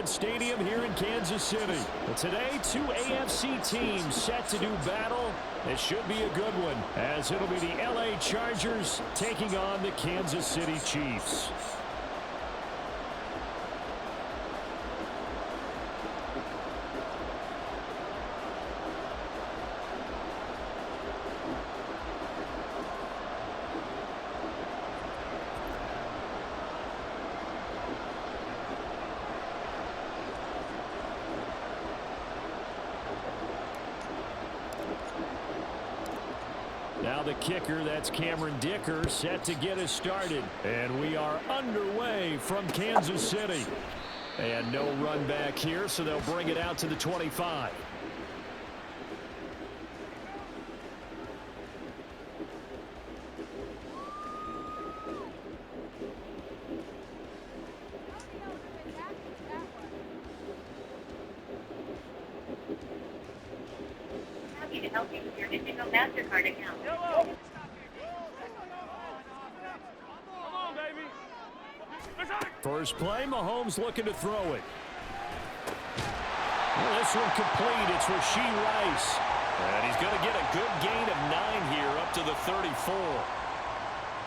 Arrowhead Stadium here in Kansas City. And today, two AFC teams set to do battle. It should be a good one, as it'll be the LA Chargers taking on the Kansas City Chiefs. Now the kicker, that's Cameron Dicker, set to get us started. And we are underway from Kansas City. And no run back here, so they'll bring it out to the 25. To help you with your Indigo MasterCard account. First play, Mahomes looking to throw it. Well, this one complete. It's Rashee Rice. And he's going to get a good gain of 9 here up to the 34.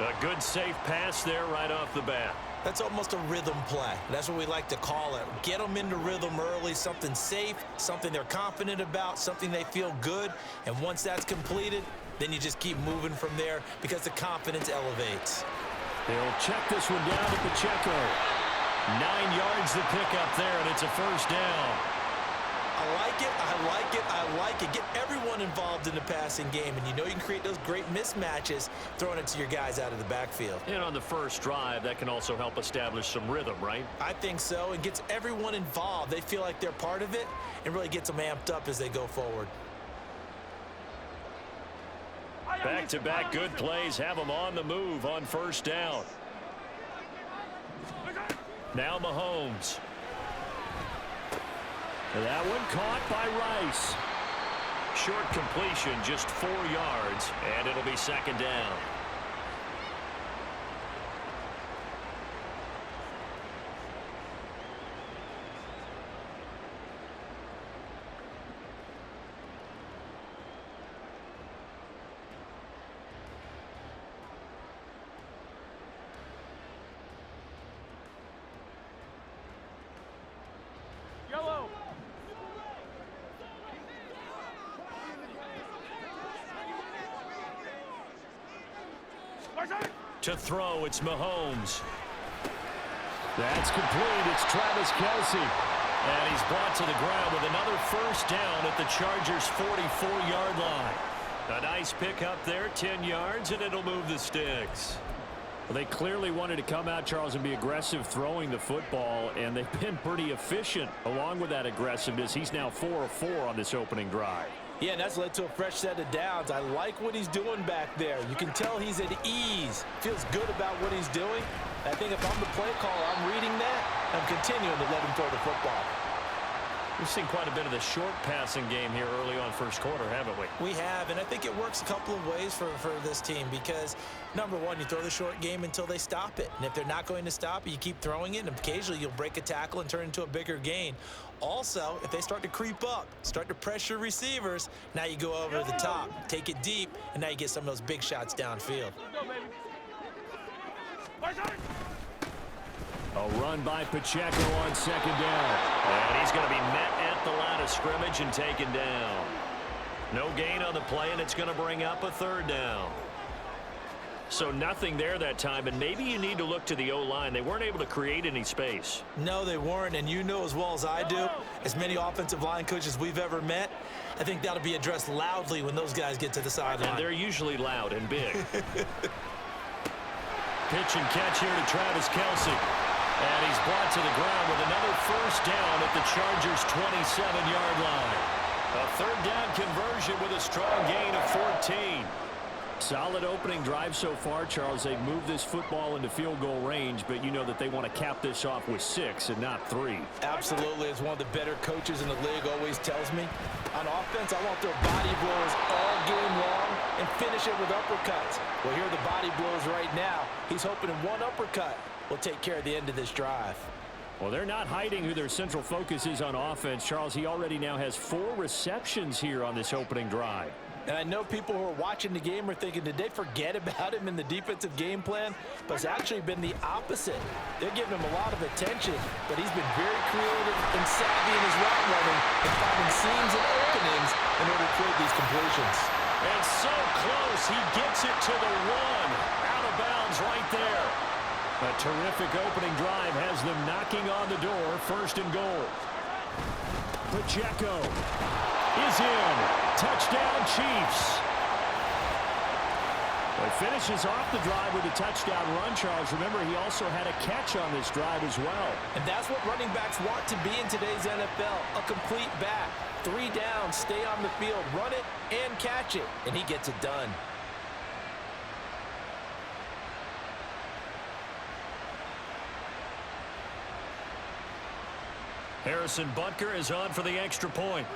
A good safe pass there right off the bat. That's almost a rhythm play. That's what we like to call it. Get them into rhythm early, something safe, something they're confident about, something they feel good. And once that's completed, then you just keep moving from there because the confidence elevates. They'll check this one down to Pacheco. 9 yards to pick up there, and it's a first down. I like it, I like it, I like it. Get everyone involved in the passing game, and you know you can create those great mismatches throwing it to your guys out of the backfield. And on the first drive, that can also help establish some rhythm, right? I think so. It gets everyone involved. They feel like they're part of it and really gets them amped up as they go forward. Back-to-back good plays have them on the move on first down. Now Mahomes. That one caught by Rice. Short completion, just 4 yards, and it'll be second down. To throw, it's Mahomes. That's complete. It's Travis Kelce. And he's brought to the ground with another first down at the Chargers' 44-yard line. A nice pickup there, 10 yards, and it'll move the sticks. Well, they clearly wanted to come out, Charles, and be aggressive throwing the football, and they've been pretty efficient along with that aggressiveness. He's now 4 of 4 on this opening drive. Yeah, and that's led to a fresh set of downs. I like what he's doing back there. You can tell he's at ease. Feels good about what he's doing. I think if I'm the play caller, I'm reading that. I'm continuing to let him throw the football. We've seen quite a bit of the short passing game here early on first quarter, haven't we? We have, and I think it works a couple of ways for this team because, number one, you throw the short game until they stop it. And if they're not going to stop it, you keep throwing it, and occasionally you'll break a tackle and turn it into a bigger gain. Also, if they start to creep up, start to pressure receivers, now you go over the top, take it deep, and now you get some of those big shots downfield. A run by Pacheco on second down. And he's going to be met at the line of scrimmage and taken down. No gain on the play, and it's going to bring up a third down. So nothing there that time, and maybe you need to look to the O-line. They weren't able to create any space. No, they weren't, and you know as well as I do, as many offensive line coaches we've ever met, I think that'll be addressed loudly when those guys get to the sideline. And they're usually loud and big. Pitch and catch here to Travis Kelce. And he's brought to the ground with another first down at the Chargers' 27-yard line. A third down conversion with a strong gain of 14. Solid opening drive so far, Charles. They've moved this football into field goal range, but you know that they want to cap this off with 6 and not 3. Absolutely. As one of the better coaches in the league always tells me, on offense, I want their body blows all game long and finish it with uppercuts. Well, here are the body blows right now. He's hoping in one uppercut will take care of the end of this drive. Well, they're not hiding who their central focus is on offense. Charles, he already now has 4 receptions here on this opening drive. And I know people who are watching the game are thinking, did they forget about him in the defensive game plan? But it's actually been the opposite. They're giving him a lot of attention, but he's been very creative and savvy in his route running and finding seams and openings in order to create these completions. And so close, he gets it to the 1. Out of bounds right there. A terrific opening drive has them knocking on the door, 1st and goal. Pacheco is in. Touchdown, Chiefs. Well, he finishes off the drive with a touchdown run, Charles. Remember, he also had a catch on this drive as well. And that's what running backs want to be in today's NFL, a complete back. 3 down, stay on the field, run it, and catch it. And he gets it done. Harrison Butker is on for the extra point.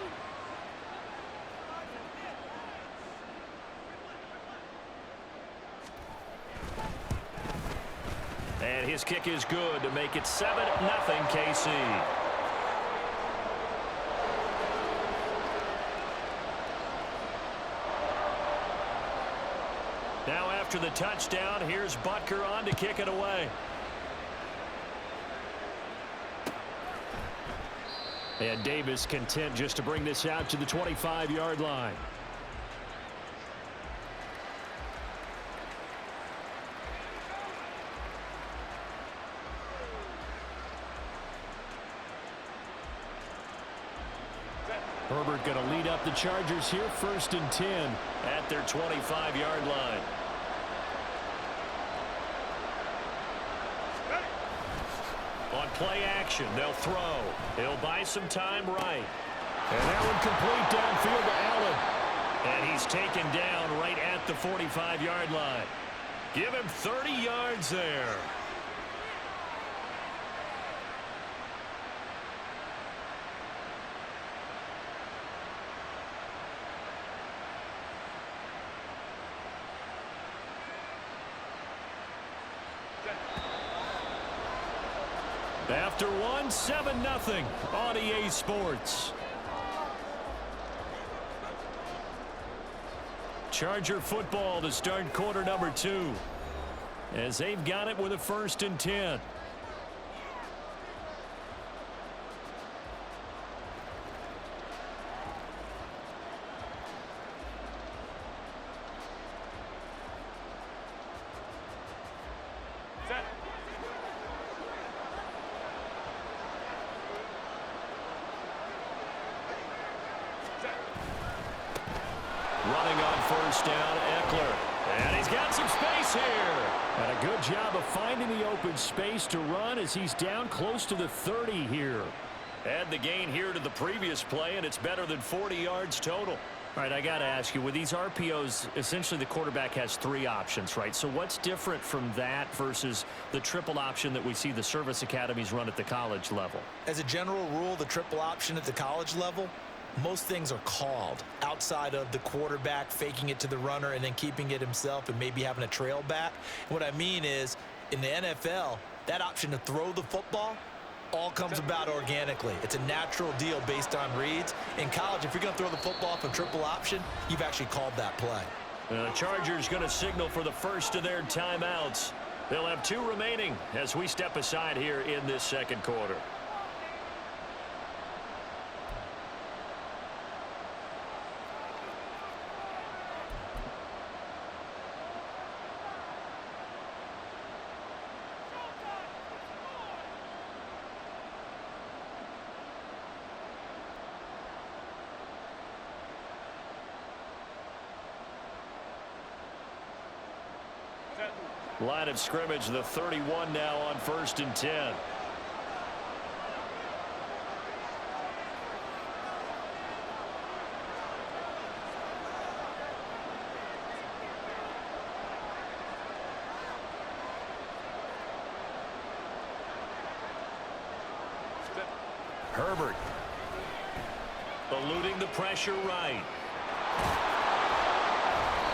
And his kick is good to make it 7-0 KC. Now after the touchdown, here's Butker on to kick it away. And Davis content just to bring this out to the 25-yard line. Herbert going to lead up the Chargers here, 1st and 10 at their 25-yard line. On play action, they'll throw. He'll buy some time right. And that one complete downfield to Allen. And he's taken down right at the 45-yard line. Give him 30 yards there. After 7-0 on EA Sports. Charger football to start quarter number 2. As they've got it with a 1st and 10. Running on 1st down, Eckler. And he's got some space here. And a good job of finding the open space to run as he's down close to the 30 here. Add the gain here to the previous play, and it's better than 40 yards total. All right, I got to ask you, with these RPOs, essentially the quarterback has 3 options, right? So what's different from that versus the triple option that we see the service academies run at the college level? As a general rule, the triple option at the college level, most things are called outside of the quarterback faking it to the runner and then keeping it himself and maybe having a trail back. What I mean is, in the NFL, that option to throw the football all comes about organically. It's a natural deal based on reads. In college, if you're going to throw the football from triple option, you've actually called that play. The Chargers going to signal for the first of their timeouts. They'll have 2 remaining as we step aside here in this second quarter. Line of scrimmage, the 31 now on 1st and 10. Herbert eluding the pressure right.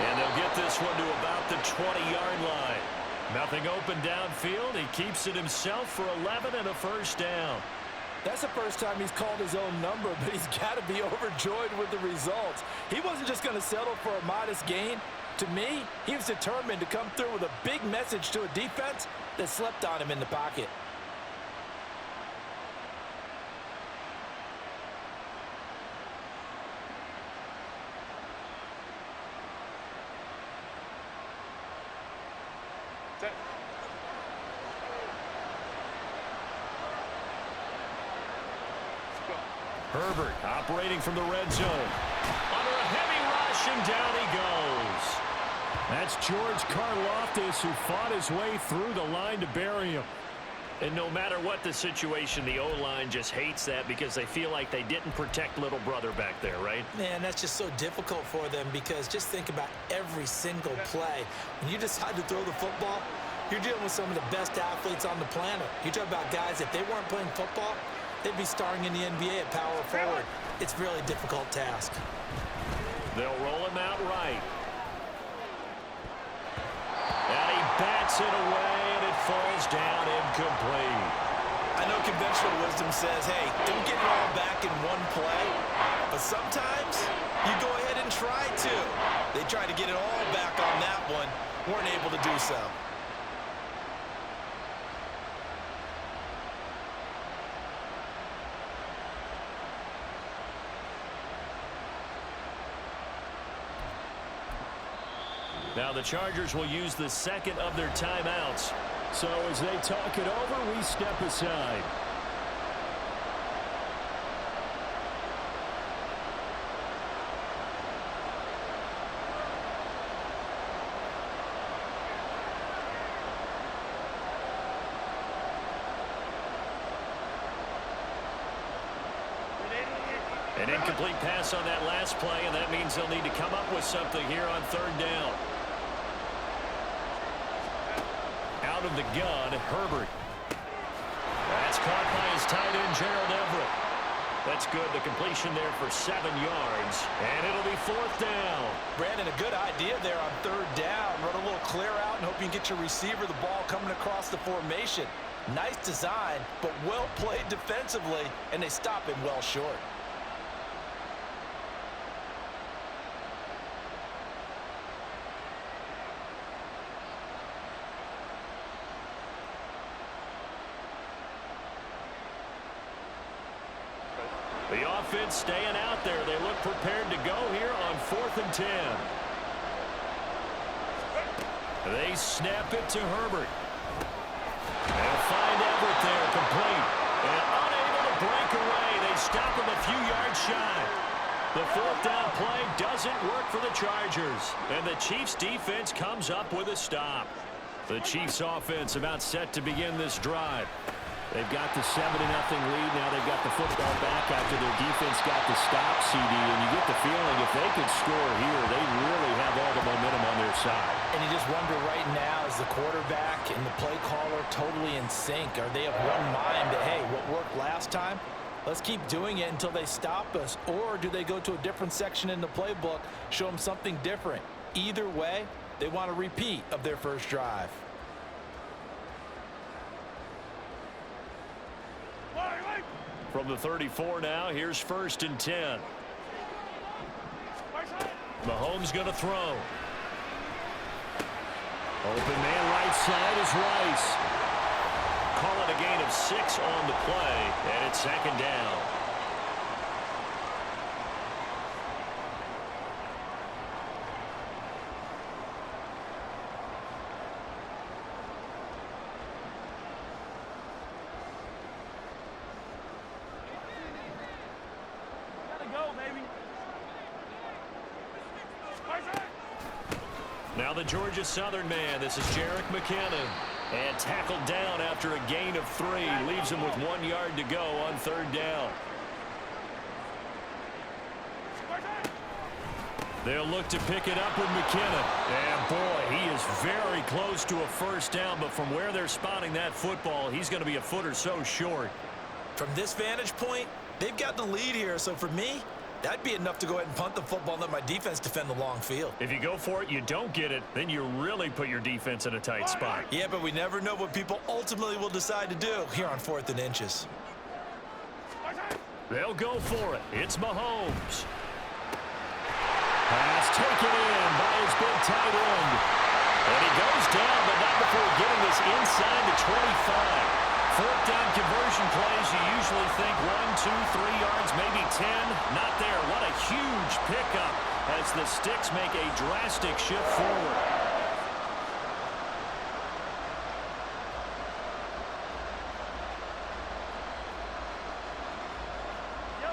And they'll get this one to about the 20-yard line. Nothing open downfield. He keeps it himself for 11 and a first down. That's the first time he's called his own number, but he's got to be overjoyed with the results. He wasn't just going to settle for a modest gain. To me, he was determined to come through with a big message to a defense that slept on him in the pocket. Herbert operating from the red zone. Under a heavy rush, and down he goes. That's George Karlaftis, who fought his way through the line to bury him. And no matter what the situation, the O-line just hates that because they feel like they didn't protect little brother back there, right? Man, that's just so difficult for them because just think about every single play. When you decide to throw the football, you're dealing with some of the best athletes on the planet. You talk about guys, if they weren't playing football, they'd be starring in the NBA at power forward. It's a really difficult task. They'll roll him out right. And he bats it away, and it falls down incomplete. I know conventional wisdom says, hey, don't get it all back in one play. But sometimes you go ahead and try to. They tried to get it all back on that one, weren't able to do so. Now the Chargers will use the second of their timeouts. So as they talk it over, we step aside. An incomplete pass on that last play, and that means they'll need to come up with something here on third down. Out of the gun, Herbert. That's caught by his tight end, Gerald Everett. That's good. The completion there for 7 yards, and it'll be fourth down. Brandon, a good idea there on third down. Run a little clear out and hope you can get your receiver the ball coming across the formation. Nice design, but well played defensively, and they stop him well short. The offense staying out there. They look prepared to go here on 4th and 10. They snap it to Herbert. They'll find Everett there, complete. And unable to break away. They stop him a few yards shy. The fourth down play doesn't work for the Chargers. And the Chiefs defense comes up with a stop. The Chiefs offense about set to begin this drive. They've got the 7-0 lead. Now they've got the football back after their defense got the stop, CD. And you get the feeling if they could score here, they really have all the momentum on their side. And you just wonder right now, is the quarterback and the play caller totally in sync? Are they of one mind that, hey, what worked last time, let's keep doing it until they stop us? Or do they go to a different section in the playbook, show them something different? Either way, they want a repeat of their first drive. From the 34 now, here's 1st and 10. Mahomes going to throw. Open man right side is Rice. Call it a gain of 6 on the play, and it's 2nd down. Now the Georgia Southern man. This is Jerick McKinnon. And tackled down after a gain of 3. Leaves him with 1 yard to go on 3rd down. They'll look to pick it up with McKinnon. And boy, he is very close to a first down. But from where they're spotting that football, he's going to be a foot or so short. From this vantage point, they've got the lead here. So for me, That'd be enough to go ahead and punt the football and let my defense defend the long field. If you go for it, you don't get it, then you really put your defense in a tight spot. Yeah, but we never know what people ultimately will decide to do here on 4th and inches. They'll go for it. It's Mahomes. Pass taken in by his big tight end. And he goes down, but not before getting this inside the 25. 4th down conversion plays, you usually think 1, 2, 3 yards, maybe 10. Not there. What a huge pickup as the Sticks make a drastic shift forward.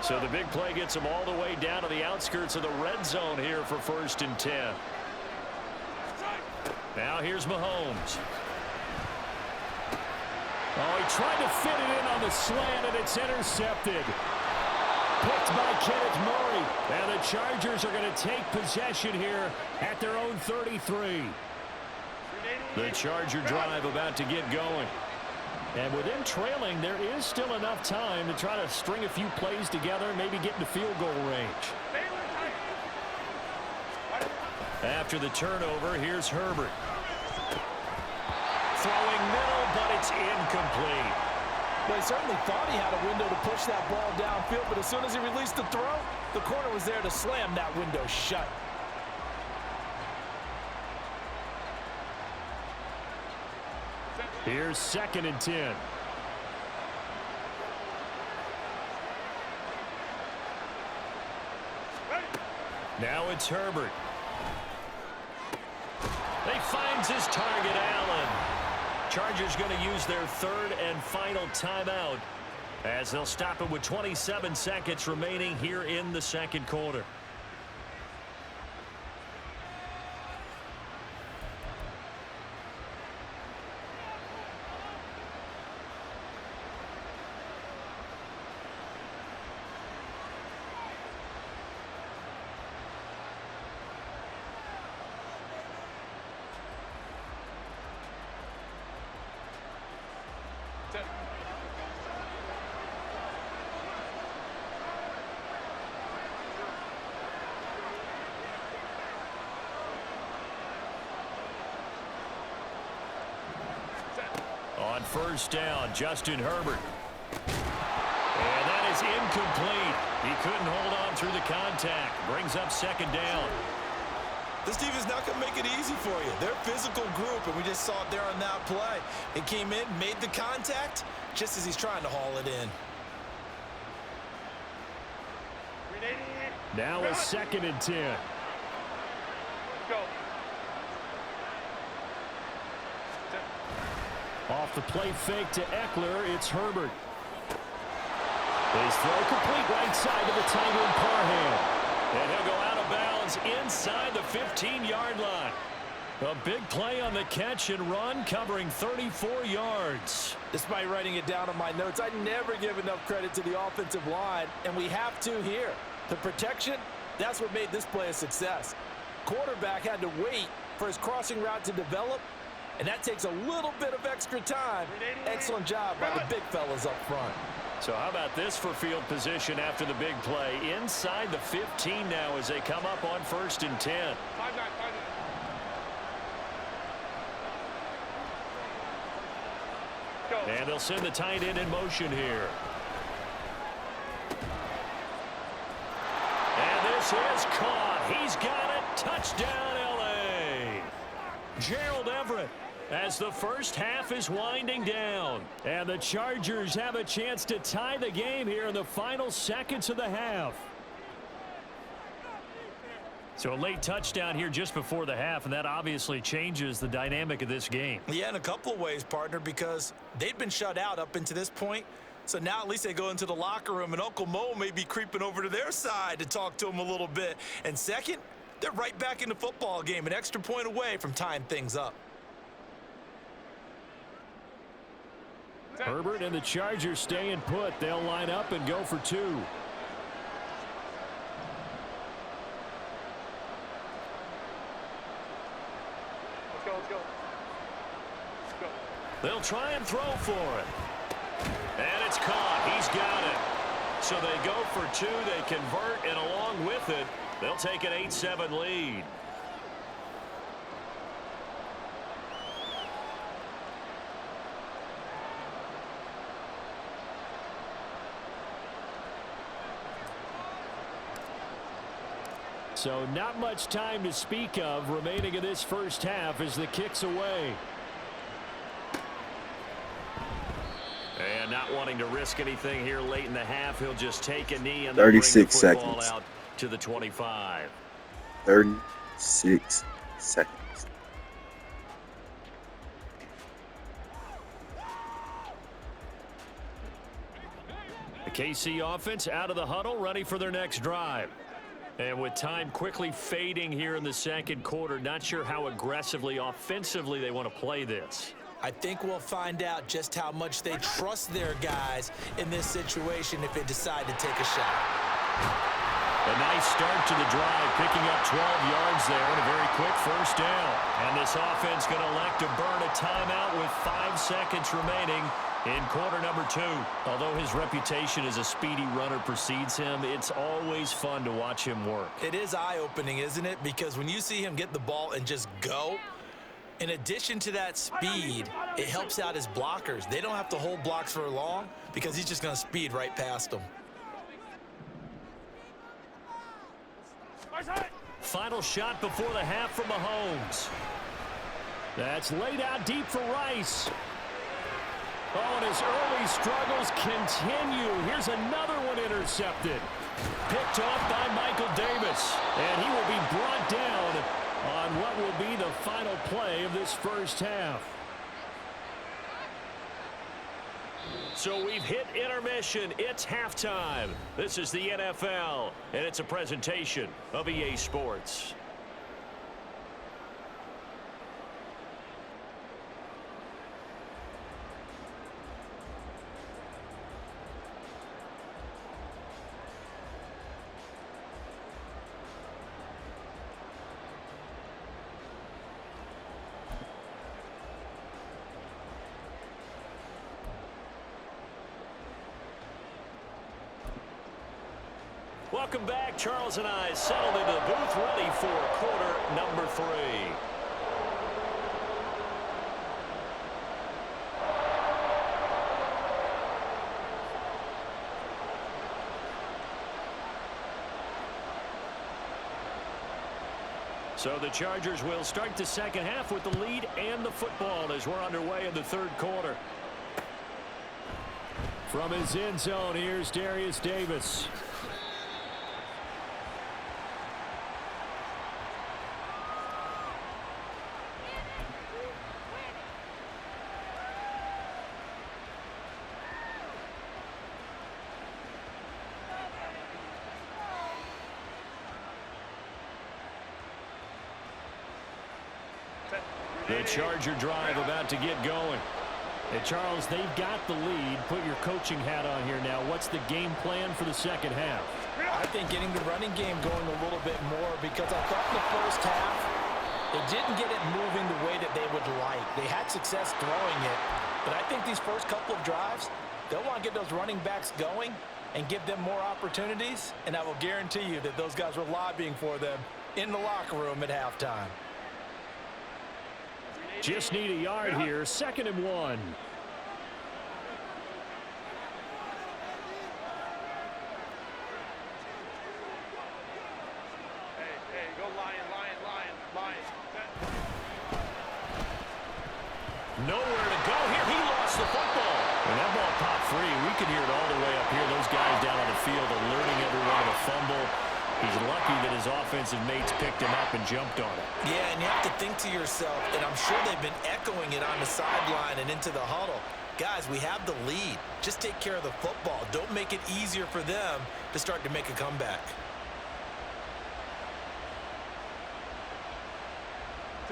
So the big play gets them all the way down to the outskirts of the red zone here for 1st and 10. Now here's Mahomes. Oh, he tried to fit it in on the slant, and it's intercepted. Picked by Kenneth Murray. And the Chargers are going to take possession here at their own 33. The Charger drive about to get going. And with them trailing, there is still enough time to try to string a few plays together and maybe get into field goal range. After the turnover, here's Herbert. Throwing middle, but it's incomplete. Well, he certainly thought he had a window to push that ball downfield, but as soon as he released the throw, the corner was there to slam that window shut. Here's 2nd and 10. Now it's Herbert. He finds his target, Allen. Chargers going to use their 3rd and final timeout as they'll stop it with 27 seconds remaining here in the 2nd quarter. On 1st down, Justin Herbert. And that is incomplete. He couldn't hold on through the contact. Brings up 2nd down. This defense not going to make it easy for you. They're a physical group, and we just saw it there on that play. It came in, made the contact, just as he's trying to haul it in. Now a 2nd and 10. Go. Off the play fake to Eckler, it's Herbert. His throw complete right side to the tight end Parham. And he'll go out of bounds inside the 15-yard line. A big play on the catch and run, covering 34 yards. Despite writing it down on my notes, I never give enough credit to the offensive line, and we have to here. The protection, that's what made this play a success. Quarterback had to wait for his crossing route to develop, and that takes a little bit of extra time. Excellent job by the big fellas up front. So how about this for field position after the big play? Inside the 15 now as they come up on 1st and 10. 5-9. And they'll send the tight end in motion here. And this is caught. He's got it. Touchdown, L.A. Gerald Everett, as the first half is winding down. And the Chargers have a chance to tie the game here in the final seconds of the half. So a late touchdown here just before the half, and that obviously changes the dynamic of this game. Yeah, in a couple of ways, partner, because they'd been shut out up until this point. So now at least they go into the locker room, and Uncle Mo may be creeping over to their side to talk to them a little bit. And second, they're right back in the football game, an extra point away from tying things up. Herbert and the Chargers staying put. They'll line up and go for two. Let's go. They'll try and throw for it. And it's caught. He's got it. so they go for two. They convert, and along with it, they'll take an 8-7 lead. So not much time to speak of remaining in this first half as the kick's away. And not wanting to risk anything here late in the half, he'll just take a knee and 36 bring the football seconds. out to the 25. 36 seconds. The KC offense out of the huddle, ready for their next drive. And with time quickly fading here in the second quarter, not sure how aggressively, offensively they want to play this. I think we'll find out just how much they trust their guys in this situation if they decide to take a shot. A nice start to the drive, picking up 12 yards there and a very quick first down. And this offense going to elect to burn a timeout with 5 seconds remaining in quarter number 2. Although his reputation as a speedy runner precedes him, it's always fun to watch him work. It is eye-opening, isn't it? Because when you see him get the ball and just go, in addition to that speed, it helps out his blockers. They don't have to hold blocks for long because he's just going to speed right past them. Final shot before the half from Mahomes. That's laid out deep for Rice. Oh, and his early struggles continue. Here's another one intercepted. Picked off by Michael Davis. And he will be brought down on what will be the final play of this first half. So we've hit intermission. It's halftime. This is the NFL, and it's a presentation of EA Sports. Welcome back. Charles and I settled into the booth, ready for quarter number 3. So the Chargers will start the second half with the lead and the football as we're underway in the third quarter. From his end zone, here's Darius Davis. The Charger drive about to get going. Hey, Charles, they've got the lead. Put your coaching hat on here now. What's the game plan for the second half? I think getting the running game going a little bit more because I thought in the first half they didn't get it moving the way that they would like. They had success throwing it, but I think these first couple of drives, they'll want to get those running backs going and give them more opportunities, and I will guarantee you that those guys were lobbying for them in the locker room at halftime. Just need a yard here. 2nd and 1. Hey, go Lion. Nowhere to go here. He lost the football. And that ball popped free. We can hear it all the way up here. Those guys down on the field alerting everyone of a fumble. He's lucky that his offensive mates picked him up and jumped on it. Yeah, and you have to think to yourself, and I'm sure they've been echoing it on the sideline and into the huddle. Guys, we have the lead. Just take care of the football. Don't make it easier for them to start to make a comeback.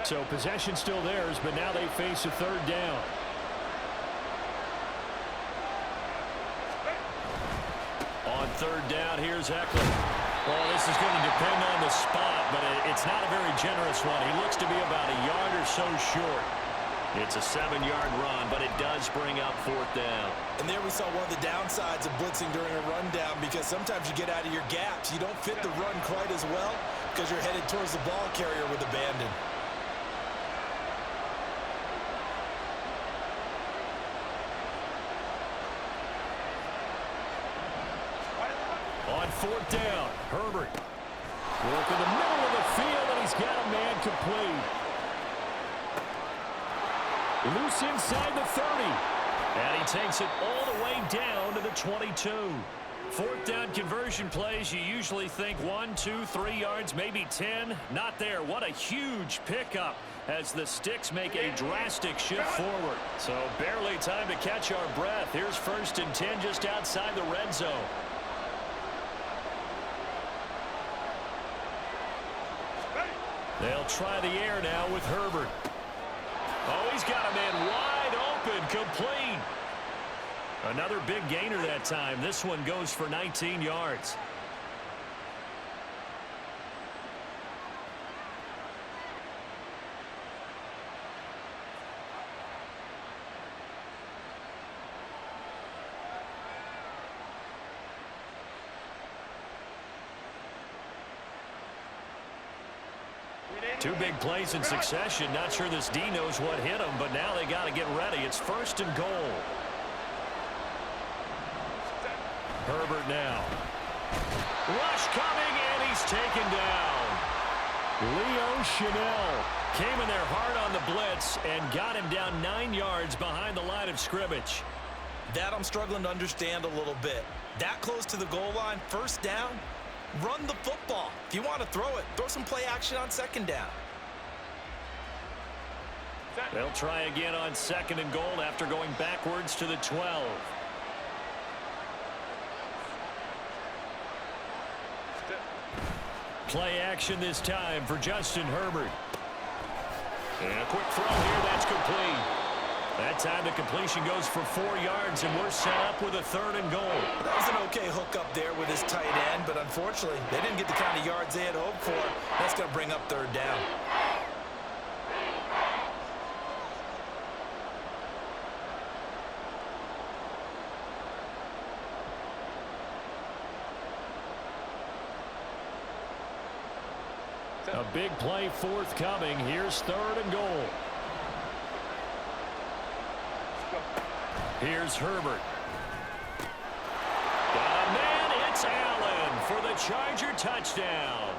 So possession still theirs, but now they face a 3rd down. On 3rd down, here's Eckler. Well, this is going to depend on the spot, but it's not a very generous one. He looks to be about a yard or so short. It's a 7-yard run, but it does bring up 4th down. And there we saw one of the downsides of blitzing during a rundown, because sometimes you get out of your gaps. You don't fit the run quite as well because you're headed towards the ball carrier with abandon. On 4th down, Herbert. Work in the middle of the field, and he's got a man complete. Loose inside the 30. And he takes it all the way down to the 22. 4th down conversion plays, you usually think 1, 2, 3 yards, maybe 10. Not there. What a huge pickup as the Sticks make a drastic shift forward. So barely time to catch our breath. Here's 1st and 10 just outside the red zone. They'll try the air now with Herbert. Oh, he's got a man wide open, complete. Another big gainer that time. This one goes for 19 yards. Two big plays in succession. Not sure this D knows what hit him, but now they got to get ready. It's 1st and goal. Herbert now. Rush coming, and he's taken down. Leo Chanel Came in there hard on the blitz and got him down 9 yards behind the line of scrimmage. That I'm struggling to understand a little bit. That close to the goal line, 1st down, run the football. If you want to throw it, throw some play action on 2nd down. They'll try again on 2nd and goal after going backwards to the 12. Play action this time for Justin Herbert. And a quick throw here, that's complete. That time the completion goes for 4 yards, and we're set up with a 3rd and goal. That was an okay hook up there with his tight end, but unfortunately, they didn't get the kind of yards they had hoped for. That's going to bring up 3rd down. A big play forthcoming. Here's 3rd and goal. Here's Herbert. Got a man. It's Allen for the Charger touchdown.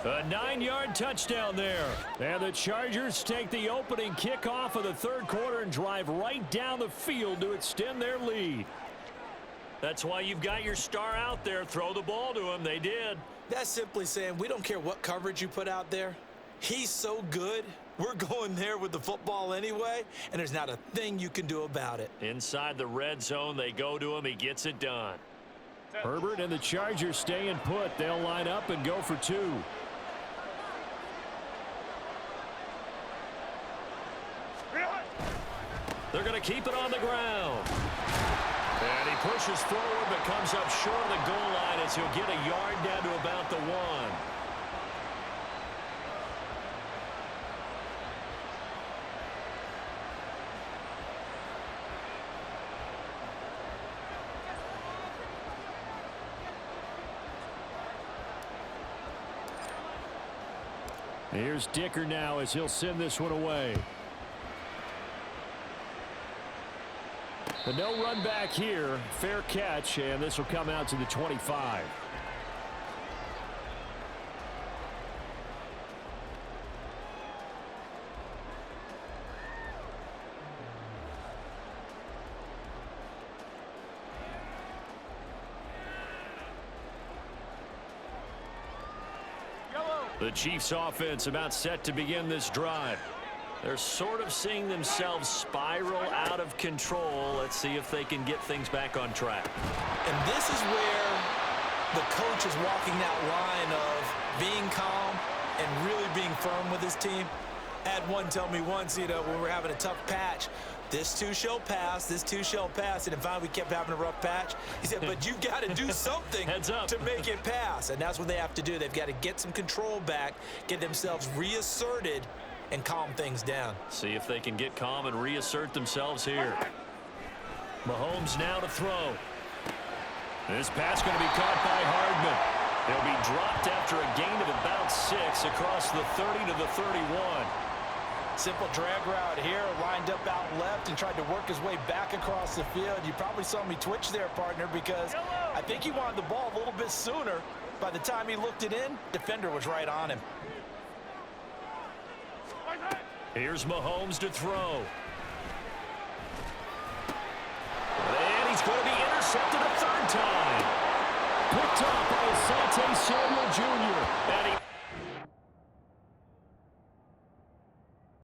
A 9-yard touchdown there. And the Chargers take the opening kickoff of the 3rd quarter and drive right down the field to extend their lead. That's why you've got your star out there. Throw the ball to him. They did. That's simply saying we don't care what coverage you put out there. He's so good. We're going there with the football anyway, and there's not a thing you can do about it. Inside the red zone, they go to him. He gets it done. Herbert and the Chargers staying put. They'll line up and go for 2. They're going to keep it on the ground. And he pushes forward but comes up short of the goal line as he'll get a yard down to about the 1. Here's Dicker now as he'll send this one away. But no run back here. Fair catch, and this will come out to the 25. The Chiefs offense about set to begin this drive. They're sort of seeing themselves spiral out of control. Let's see if they can get things back on track. And this is where the coach is walking that line of being calm and really being firm with his team. I had one tell me once, when we were having a tough patch, this too shall pass, this too shall pass. And then finally we kept having a rough patch. He said, but you got to do something Heads up. to make it pass. And that's what they have to do. They've got to get some control back, get themselves reasserted, and calm things down. See if they can get calm and reassert themselves here. Mahomes now to throw. This pass going to be caught by Hardman. He'll be dropped after a gain of about 6 across the 30 to the 31. Simple drag route here, lined up out left and tried to work his way back across the field. You probably saw me twitch there, partner, because I think he wanted the ball a little bit sooner. By the time he looked it in, defender was right on him. Here's Mahomes to throw. And he's going to be intercepted a third time. Picked up by Asante Samuel Jr. And he